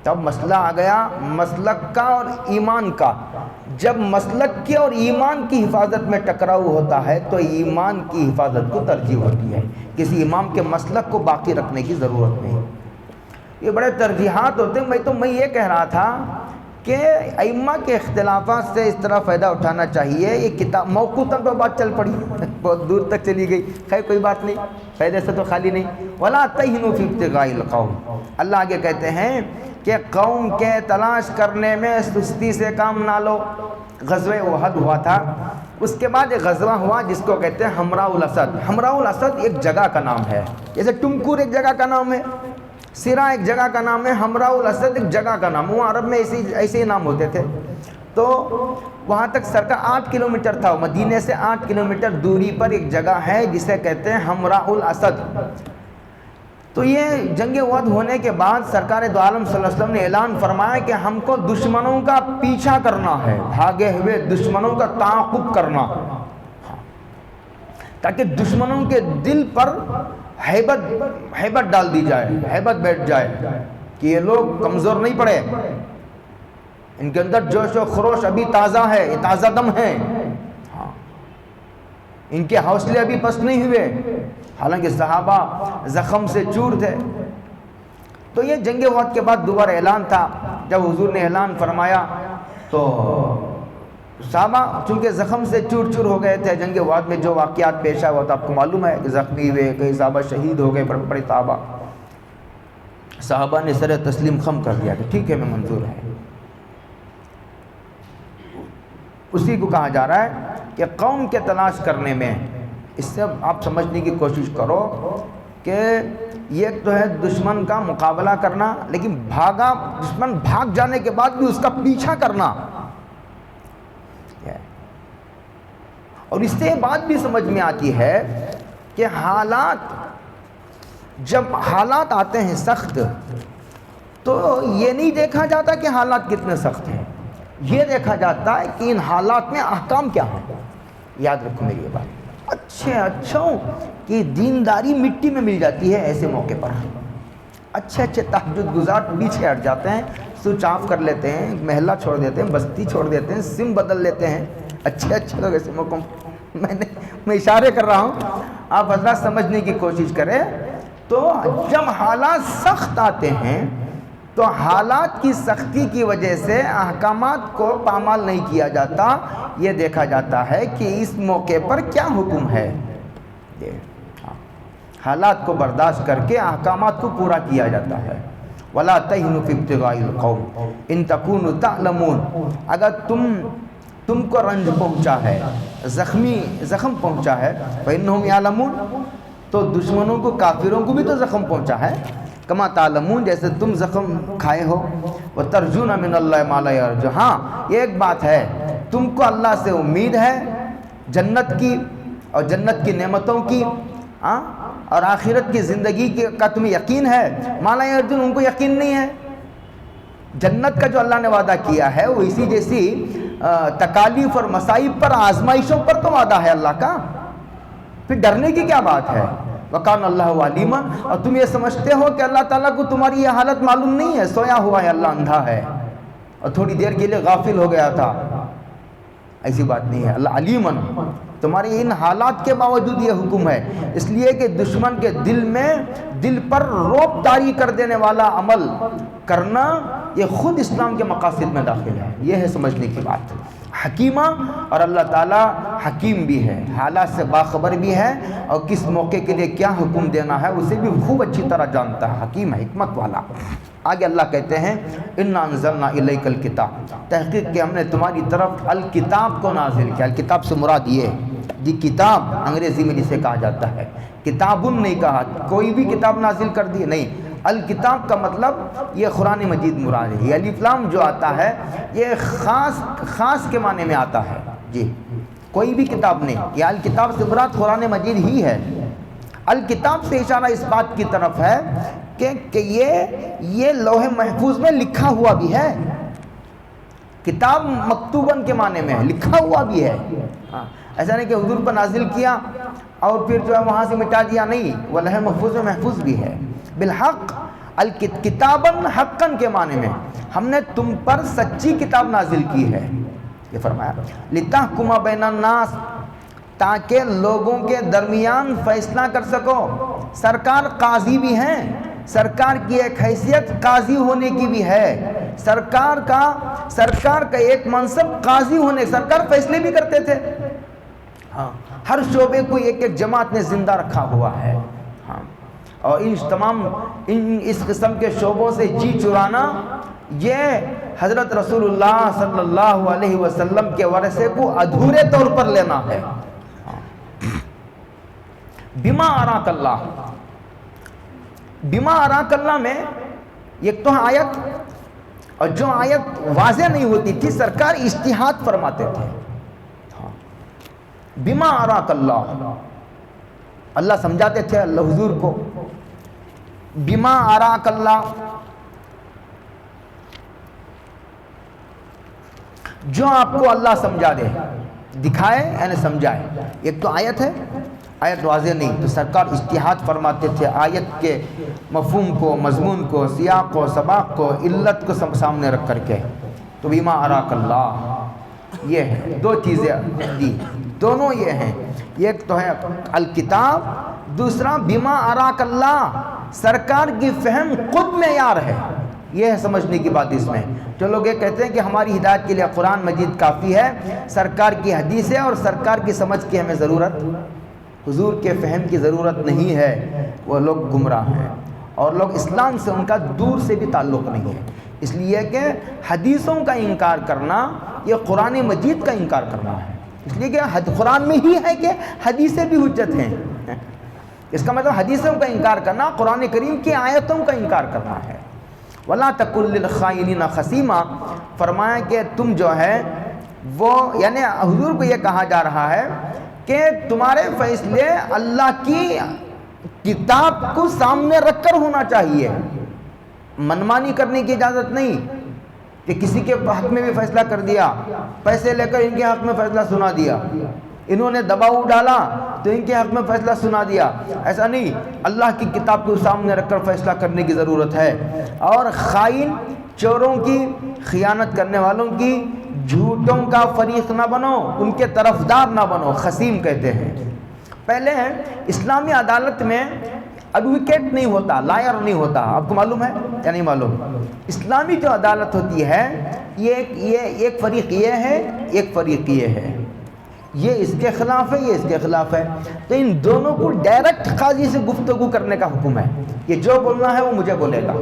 تب مسئلہ آ گیا مسلک کا اور ایمان کا. جب مسلک کے اور ایمان کی حفاظت میں ٹکراؤ ہوتا ہے تو ایمان کی حفاظت کو ترجیح ہوتی ہے، کسی امام کے مسلک کو باقی رکھنے کی ضرورت نہیں. یہ بڑے ترجیحات ہوتے ہیں. میں یہ کہہ رہا تھا کہ ائمہ کے اختلافات سے اس طرح فائدہ اٹھانا چاہیے. یہ کتاب موقوتاً پہ بات چل پڑی، بہت دور تک چلی گئی. خیر کوئی بات نہیں، فائدے سے تو خالی نہیں. وَلَا تَهِنُوا فِي ابْتِغَاءِ الْقَوْمِ. اللہ آگے کہتے ہیں کہ قوم کے تلاش کرنے میں سستی سے کام نہ لو. غزوہ احد ہوا تھا، اس کے بعد ایک غزوہ ہوا جس کو کہتے ہیں حمراء الاسد. حمراء الاسد ایک جگہ کا نام ہے، جیسے ٹمکور ایک جگہ کا نام ہے، سرا ایک جگہ کا نام ہے، حمراء الاسد ایک جگہ کا نام. وہ عرب میں ایسے ہی نام ہوتے تھے. تو وہاں تک سرکار 8 کلومیٹر تھا، مدینے سے 8 کلومیٹر دوری پر ایک جگہ ہے جسے کہتے ہیں حمراء الاسد. تو یہ جنگ احد ہونے کے بعد سرکار دو عالم صلی اللہ علیہ وسلم نے اعلان فرمایا کہ ہم کو دشمنوں کا پیچھا کرنا ہے، بھاگے ہوئے دشمنوں کا تعاقب کرنا، تاکہ دشمنوں کے دل پر ہیبت ڈال دی جائے، ہیبت بیٹھ جائے کہ یہ لوگ کمزور نہیں پڑے، ان کے اندر جوش و خروش ابھی تازہ ہے، یہ تازہ دم ہے، ان کے حوصلے ابھی پست نہیں ہوئے. حالانکہ صحابہ زخم سے چور تھے. تو یہ جنگ احد کے بعد دوبارہ اعلان تھا. جب حضور نے اعلان فرمایا تو صحابہ چونکہ زخم سے چور چور ہو گئے تھے. جنگ احد میں جو واقعات پیش آئے وہ تو آپ کو معلوم ہے کہ زخمی ہوئے، کئی صحابہ شہید ہو گئے، بڑے صحابہ نے سر تسلیم خم کر دیا کہ ٹھیک ہے میں منظور ہے. اسی کو کہا جا رہا ہے کہ قوم کے تلاش کرنے میں، اس سے آپ سمجھنے کی کوشش کرو کہ یہ تو ہے دشمن کا مقابلہ کرنا، لیکن دشمن بھاگ جانے کے بعد بھی اس کا پیچھا کرنا. اور اس سے یہ بات بھی سمجھ میں آتی ہے کہ جب حالات آتے ہیں سخت تو یہ نہیں دیکھا جاتا کہ حالات کتنے سخت ہیں، یہ دیکھا جاتا ہے کہ ان حالات میں احکام کیا ہیں. یاد رکھو میری یہ بات. اچھوں کی دینداری مٹی میں مل جاتی ہے ایسے موقع پر. اچھے تہجد گزار پیچھے ہٹ جاتے ہیں، سوئچ آف کر لیتے ہیں، محلہ چھوڑ دیتے ہیں، بستی چھوڑ دیتے ہیں، سم بدل لیتے ہیں. اچھے لوگ ایسے موقع میں اشارے کر رہا ہوں، آپ حضرات سمجھنے کی کوشش کریں تو جب حالات سخت آتے ہیں تو حالات کی سختی کی وجہ سے احکامات کو پامال نہیں کیا جاتا، یہ دیکھا جاتا ہے کہ اس موقع پر کیا حکم ہے۔ حالات کو برداشت کر کے احکامات کو پورا کیا جاتا ہے۔ وَلَا تَهِنُوا فِي ابْتِغَاءِ الْقَوْمِ إِن تَكُونُوا تَعْلَمُونَ، اگر تم کو رنج پہنچا ہے، زخم پہنچا ہے، فَإِنَّهُمْ يَعْلَمُونَ، تو دشمنوں کو، کافروں کو بھی تو زخم پہنچا ہے، کما تعلمون، جیسے تم زخم کھائے ہو۔ وَتَرْجُونَ مِنَ اللَّهِ مَا لَا يَرْجُونَ، ہاں یہ ایک بات ہے، تم کو اللہ سے امید ہے جنت کی اور جنت کی نعمتوں کی، اور آخرت کی زندگی کا تمہیں یقین ہے۔ ما لا يرجون، ان کو یقین نہیں ہے۔ جنت کا جو اللہ نے وعدہ کیا ہے وہ اسی جیسی تکالیف اور مصائب پر، آزمائشوں پر تو وعدہ ہے اللہ کا، پھر ڈرنے کی کیا بات ہے؟ وَقَانَ اللَّهُ عَلِيمًا، اور تم یہ سمجھتے ہو کہ اللہ تعالیٰ کو تمہاری یہ حالت معلوم نہیں ہے، سویا ہوا ہے اللہ، اندھا ہے اور تھوڑی دیر کے لیے غافل ہو گیا تھا، ایسی بات نہیں ہے۔ اللہ علیمًا، تمہاری ان حالات کے باوجود یہ حکم ہے، اس لیے کہ دشمن کے دل پر رعب طاری کر دینے والا عمل کرنا یہ خود اسلام کے مقاصد میں داخل ہے، یہ ہے سمجھنے کی بات۔ حکیمہ، اور اللہ تعالیٰ حکیم بھی ہے، حالات سے باخبر بھی ہے، اور کس موقع کے لیے کیا حکم دینا ہے اسے بھی خوب اچھی طرح جانتا ہے، حکیم ہے، حکمت والا۔ آگے اللہ کہتے ہیں اِنَّا أَنزَلْنَا إِلَيْكَ الْكِتَابَ، تحقیق کہ ہم نے تمہاری طرف الکتاب کو نازل کیا۔ الکتاب سے مراد یہ ہے، یہ کتاب انگریزی میں جسے کہا جاتا ہے، کتابن نہیں کہا، کوئی بھی کتاب نازل کر دی نہیں، الکتاب کا مطلب یہ قرآن مجید مراد ہے۔ یہ الف لام جو آتا ہے یہ خاص کے معنی میں آتا ہے، جی کوئی بھی کتاب نہیں، یہ الکتاب سے مراد قرآن مجید ہی ہے۔ الکتاب سے اشارہ اس بات کی طرف ہے کہ یہ لوح محفوظ میں لکھا ہوا بھی ہے، کتاب مکتوبن کے معنی میں ہے، لکھا ہوا بھی ہے، ایسا نہیں کہ حضور پر نازل کیا اور پھر جو ہے وہاں سے مٹا دیا، نہیں، وہ لوح محفوظ میں محفوظ بھی ہے بالحق۔ کتابن حقن کے معنی میں ہم نے تم پر سچی کتاب نازل کی ہے، یہ فرمایا لِتَحْكُمَ بَيْنَ النَّاسِ، تاکہ لوگوں کے درمیان فیصلہ کر سکو۔ سرکار قاضی بھی ہیں، سرکار کی ایک حیثیت قاضی ہونے کی بھی ہے، سرکار کا ایک منصب قاضی ہونے، سرکار فیصلے بھی کرتے تھے، ہاں ہر شعبے کو ایک جماعت نے زندہ رکھا ہوا ہے، ہاں اور اس قسم کے شعبوں سے جی چرانا یہ حضرت رسول اللہ صلی اللہ علیہ وسلم کے ورثے کو ادھورے طور پر لینا ہے۔ بما اراک اللہ، بما اراک اللہ میں ایک تو آیت، اور جو آیت واضح نہیں ہوتی تھی سرکار اجتہاد فرماتے تھے۔ بما اراک اللہ، اللہ سمجھاتے تھے اللہ حضور کو، بما اراک اللہ، جو آپ کو اللہ سمجھا دے، دکھائے یعنی سمجھائے۔ ایک تو آیت ہے، آیت واضح نہیں تو سرکار اجتہاد فرماتے تھے، آیت کے مفہوم کو، مضمون کو، سیاق کو، سباق کو، علت کو سامنے رکھ کر کے، تو بما اراک اللہ یہ ہے۔ دو چیزیں دی، دونوں یہ ہیں، ایک تو ہے الکتاب، دوسرا بما اراک اللہ، سرکار کی فہم خود معیار ہے، یہ ہے سمجھنے کی بات اس میں۔ جو لوگ یہ کہتے ہیں کہ ہماری ہدایت کے لیے قرآن مجید کافی ہے، سرکار کی حدیث ہے اور سرکار کی سمجھ کی ہمیں ضرورت، حضور کے فہم کی ضرورت نہیں ہے، وہ لوگ گمراہ ہیں، اور لوگ اسلام سے ان کا دور سے بھی تعلق نہیں ہے۔ اس لیے کہ حدیثوں کا انکار کرنا یہ قرآن مجید کا انکار کرنا ہے، اس لیے کہ قرآن میں ہی ہے کہ حدیثیں بھی حجت ہیں، اس کا مطلب حدیثوں کا انکار کرنا قرآن کریم کی آیتوں کا انکار کرنا ہے۔ وَلَا تَكُن لِّلْخَائِنِينَ خَصِيمًا، فرمایا کہ تم جو ہے وہ، یعنی حضور کو یہ کہا جا رہا ہے کہ تمہارے فیصلے اللہ کی کتاب کو سامنے رکھ کر ہونا چاہیے، منمانی کرنے کی اجازت نہیں کہ کسی کے حق میں بھی فیصلہ کر دیا، پیسے لے کر ان کے حق میں فیصلہ سنا دیا، انہوں نے دباؤ ڈالا تو ان کے حق میں فیصلہ سنا دیا، ایسا نہیں، اللہ کی کتاب کو سامنے رکھ کر فیصلہ کرنے کی ضرورت ہے۔ اور خائن، چوروں کی، خیانت کرنے والوں کی، جھوٹوں کا فریق نہ بنو، ان کے طرفدار نہ بنو، خصیم کہتے ہیں۔ پہلے اسلامی عدالت میں ایڈوکیٹ نہیں ہوتا، لائر نہیں ہوتا. آپ کو معلوم ہے یا نہیں معلوم؟ اسلامی جو عدالت ہوتی ہے یہ ایک فریق یہ ہے، ایک فریق یہ ہے، یہ اس کے خلاف ہے، یہ اس کے خلاف ہے. تو ان دونوں کو ڈائریکٹ قاضی سے گفتگو کرنے کا حکم ہے. یہ جو بولنا ہے وہ مجھے بولے گا،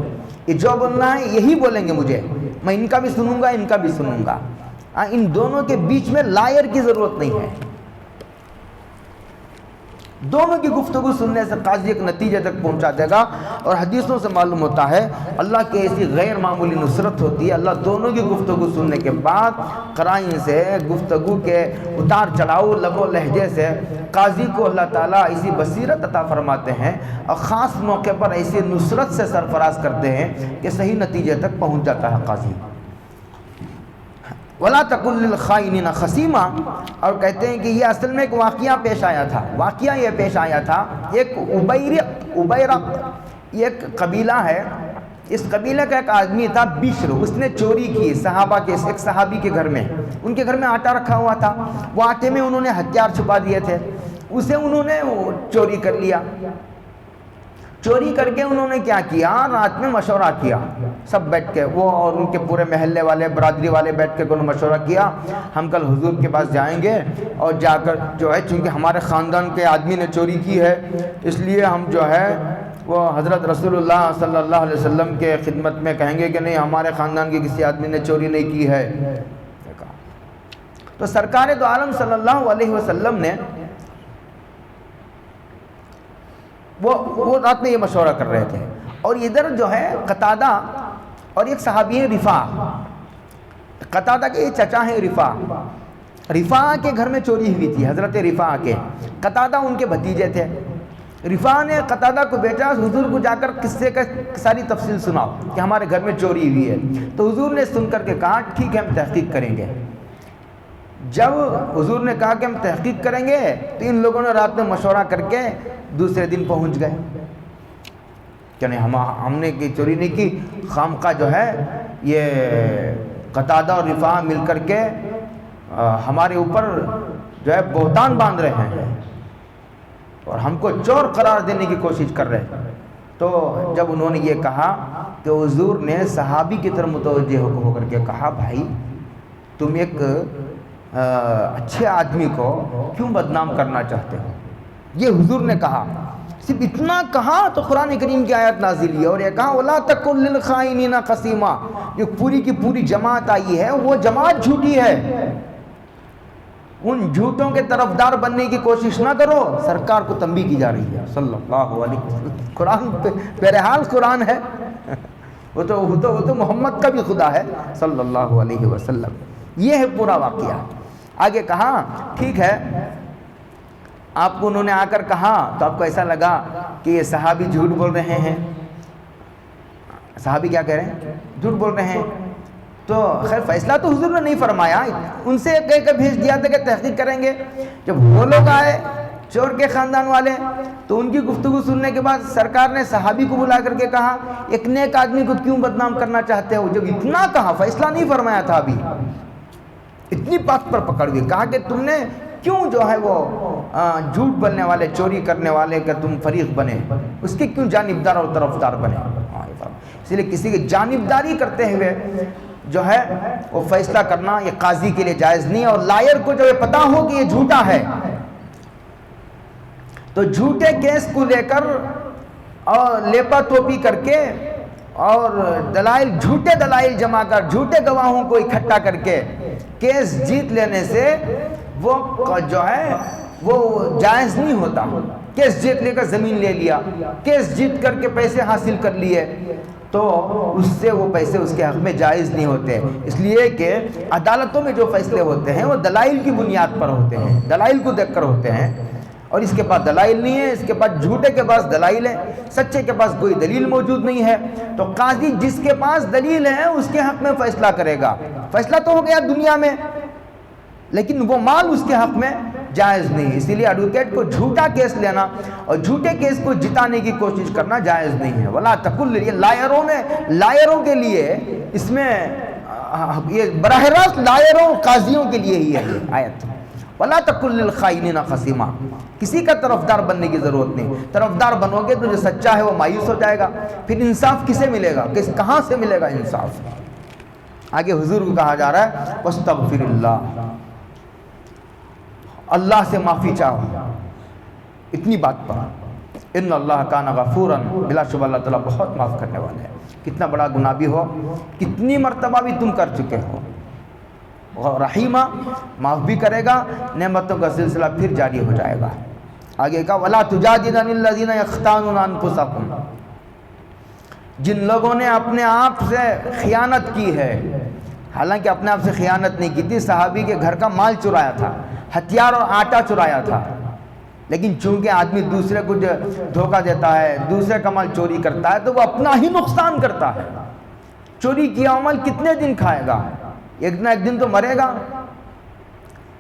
یہ جو بولنا ہے یہی بولیں گے مجھے، میں ان کا بھی سنوں گا، ان کا بھی سنوں گا. ان دونوں کے بیچ میں لائر کی ضرورت نہیں ہے. دونوں کی گفتگو سننے سے قاضی ایک نتیجے تک پہنچا دے گا. اور حدیثوں سے معلوم ہوتا ہے اللہ کی ایسی غیر معمولی نصرت ہوتی ہے. اللہ دونوں کی گفتگو سننے کے بعد قرائن سے، گفتگو کے اتار چڑھاؤ، لب و لہجے سے قاضی کو اللہ تعالیٰ ایسی بصیرت عطا فرماتے ہیں اور خاص موقع پر ایسی نصرت سے سرفراز کرتے ہیں کہ صحیح نتیجے تک پہنچ جاتا ہے قاضی. وَلَا تَقُلْ لِلْخَائِنِينَ خَصِيمًا. اور کہتے ہیں کہ یہ اصل میں ایک واقعہ پیش آیا تھا. واقعہ یہ پیش آیا تھا، ایک عبیرق یہ ایک قبیلہ ہے. اس قبیلے کا ایک آدمی تھا بشر، اس نے چوری کی صحابہ کے، ایک صحابی کے گھر میں. ان کے گھر میں آٹا رکھا ہوا تھا، وہ آٹے میں انہوں نے ہتھیار چھپا دیے تھے، اسے انہوں نے چوری کر لیا. چوری کر کے انہوں نے کیا کیا، رات میں مشورہ کیا سب بیٹھ کے، وہ اور ان کے پورے محلے والے، برادری والے بیٹھ کے انہوں نے مشورہ کیا ہم کل حضور کے پاس جائیں گے اور جا کر جو ہے چونکہ ہمارے خاندان کے آدمی نے چوری کی ہے اس لیے ہم جو ہے وہ حضرت رسول اللہ صلی اللہ علیہ وسلم کے خدمت میں کہیں گے کہ نہیں ہمارے خاندان کے کسی آدمی نے چوری نہیں کی ہے. تو سرکار دو عالم صلی اللہ علیہ وسلم نے وہ رات میں یہ مشورہ کر رہے تھے. اور ادھر جو ہے قتادہ اور ایک صحابی ہے رفاع، قتادہ کے چچا ہیں رفاع کے گھر میں چوری ہوئی تھی، حضرت رفاع کے. قتادہ ان کے بھتیجے تھے. رفاع نے قتادہ کو بھیجا حضور کو جا کر قصے کا ساری تفصیل سناؤ کہ ہمارے گھر میں چوری ہوئی ہے. تو حضور نے سن کر کے کہا ٹھیک ہے ہم تحقیق کریں گے. جب حضور نے کہا کہ ہم تحقیق کریں گے تو ان لوگوں نے رات میں مشورہ کر کے دوسرے دن پہنچ گئے کہ نہیں ہم نے کی چوری نہیں کی، خامخواہ جو ہے یہ قتادہ اور رفاع مل کر کے ہمارے اوپر جو ہے بہتان باندھ رہے ہیں اور ہم کو چور قرار دینے کی کوشش کر رہے ہیں. تو جب انہوں نے یہ کہا تو حضور نے صحابی کی طرف متوجہ ہو کر کے کہا بھائی تم ایک اچھے آدمی کو کیوں بدنام کرنا چاہتے ہو. یہ حضور نے کہا، صرف اتنا کہا تو قرآن کریم کی آیت نازل ہوئی اور یہ کہا وَلَا تَقُلْ لِلْخَائِنِينَ خَصِيمًا. جو پوری کی پوری جماعت آئی ہے وہ جماعت جھوٹی ہے، ان جھوٹوں کے طرفدار بننے کی کوشش نہ کرو. سرکار کو تنبیہ کی جا رہی ہے صلی اللہ علیہ وسلم. قرآن بہرحال قرآن ہے، وہ تو محمد کا بھی خدا ہے صلی اللہ علیہ وسلم. یہ ہے پورا واقعہ. آگے کہا ٹھیک ہے آپ کو انہوں نے آ کر کہا تو آپ کو ایسا لگا کہ یہ صحابی جھوٹ بول رہے ہیں. صحابی کیا کہہ رہے ہیں؟ جھوٹ بول رہے ہیں. تو خیر فیصلہ تو حضور نے نہیں فرمایا، ان سے کہہ کر بھیج دیا تھا کہ تحقیق کریں گے. جب وہ لوگ آئے چور کے خاندان والے تو ان کی گفتگو سننے کے بعد سرکار نے صحابی کو بلا کر کے کہا ایک نیک آدمی کو کیوں بدنام کرنا چاہتے ہو. جب اتنا کہا، فیصلہ نہیں فرمایا تھا ابھی، اتنی بات پر پکڑ گئی، کہا کہ تم نے کیوں جو ہے وہ جھوٹ بولنے والے، چوری کرنے والے کا تم فریق بنے، اس کے کیوں جانبدار اور طرفدار بنے. اس لیے کسی کی جانبداری کرتے ہوئے جو ہے وہ فیصلہ کرنا یہ قاضی کے لیے جائز نہیں. اور لائر کو جو پتا ہو کہ یہ جھوٹا ہے تو جھوٹے کیس کو لے کر اور لیپا توپی کر کے اور جھوٹے دلائل جمع کر جھوٹے گواہوں کو اکٹھا کر کے کیس جیت لینے سے وہ جو ہے وہ جائز نہیں ہوتا. کیس جیت لے کر زمین لے لیا، کیس جیت کر کے پیسے حاصل کر لیے تو اس سے وہ پیسے اس کے حق میں جائز نہیں ہوتے. اس لیے کہ عدالتوں میں جو فیصلے ہوتے ہیں وہ دلائل کی بنیاد پر ہوتے ہیں، دلائل کو دیکھ کر ہوتے ہیں. اور اس کے پاس دلائل نہیں ہے، اس کے پاس جھوٹے کے پاس دلائل ہے، سچے کے پاس کوئی دلیل موجود نہیں ہے. تو قاضی جس کے پاس دلیل ہے اس کے حق میں فیصلہ کرے گا. فیصلہ تو ہو گیا دنیا میں لیکن وہ مال اس کے حق میں جائز نہیں. اسی لیے ایڈوکیٹ کو جھوٹا کیس لینا اور جھوٹے کیس کو جتانے کی کوشش کرنا جائز نہیں ہے. ولا تقل، لائروں کے لیے اس میں یہ براہ راست لائروں قاضیوں کے لیے ہی ہے یہ آیت. ولا تکن للخائنین خصیما، کسی کا طرفدار بننے کی ضرورت نہیں. طرفدار بنو گے تو جو سچا ہے وہ مایوس ہو جائے گا، پھر انصاف کسے ملے گا؟ کہاں سے ملے گا انصاف؟ آگے حضور کو کہا جا رہا ہے واستغفر اللہ، اللہ سے معافی چاہو. اتنی بات پر ان اللہ کان غفورا، بلا شبہ اللہ تعالیٰ بہت معاف کرنے والے ہیں. کتنا بڑا گناہ بھی ہو، کتنی مرتبہ بھی تم کر چکے ہو، رحیمہ معاف بھی کرے گا، نعمتوں کا سلسلہ پھر جاری ہو جائے گا. آگے کہا ولا تجادل عن الذین یختانون انفسهم، جن لوگوں نے اپنے آپ سے خیانت کی ہے. حالانکہ اپنے آپ سے خیانت نہیں کی تھی، صحابی کے گھر کا مال چرایا تھا، ہتھیار اور آٹا چرایا تھا، لیکن چونکہ آدمی دوسرے کو دھوکہ دیتا ہے، دوسرے کا مال چوری کرتا ہے تو وہ اپنا ہی نقصان کرتا ہے. چوری کیا مال کتنے دن کھائے گا؟ ایک نہ ایک دن تو مرے گا.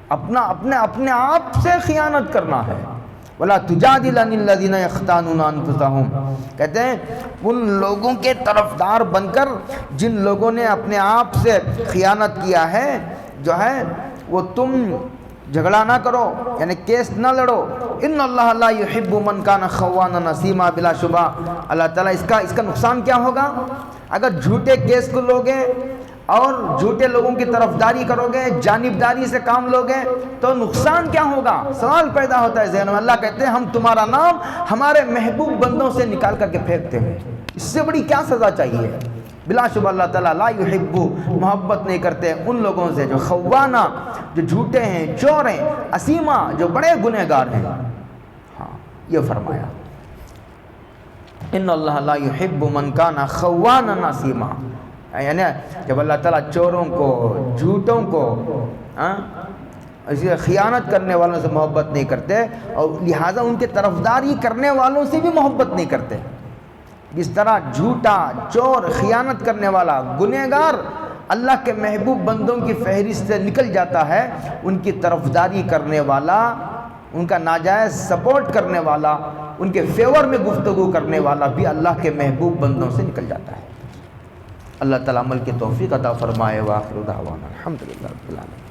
اپنے آپ سے خیانت کرنا ہے. ولا تجادل عن الذین یختانون انفسهم، کہتے ہیں ان لوگوں کے طرفدار بن کر جن لوگوں نے اپنے آپ سے خیانت کیا ہے، جو ہے وہ تم جھگڑا نہ کرو، یعنی کیس نہ لڑو. ان اللہ لا یحب من کان خوانا نسیما، بلا شبہ اللہ تعالیٰ اس کا نقصان کیا ہوگا؟ اگر جھوٹے کیس کو لوگے اور جھوٹے لوگوں کی طرفداری کرو گے، جانبداری سے کام لوگے تو نقصان کیا ہوگا؟ سوال پیدا ہوتا ہے ذہن میں. اللہ کہتے ہیں ہم تمہارا نام ہمارے محبوب بندوں سے نکال کر کے پھینکتے ہیں. اس سے بڑی کیا سزا چاہیے؟ بلا شبہ اللہ تعالیٰ لا یحب، محبت نہیں کرتے ان لوگوں سے جو خوانہ، جو جھوٹے ہیں، چور ہیں، اسیمہ، جو بڑے گنہگار ہیں. ہاں یہ فرمایا ان اللہ لا یحب من کان خوانا نسیما، یعنی جب اللہ تعالیٰ چوروں کو، جھوٹوں کو، خیانت کرنے والوں سے محبت نہیں کرتے اور لہٰذا ان کے طرفداری کرنے والوں سے بھی محبت نہیں کرتے. جس طرح جھوٹا، چور، خیانت کرنے والا، گنہگار اللہ کے محبوب بندوں کی فہرست سے نکل جاتا ہے، ان کی طرفداری کرنے والا، ان کا ناجائز سپورٹ کرنے والا، ان کے فیور میں گفتگو کرنے والا بھی اللہ کے محبوب بندوں سے نکل جاتا ہے. اللہ تعالیٰ عمل کی توفیق عطا فرمائے. وآخر دعوانا الحمدللہ رب العالمین.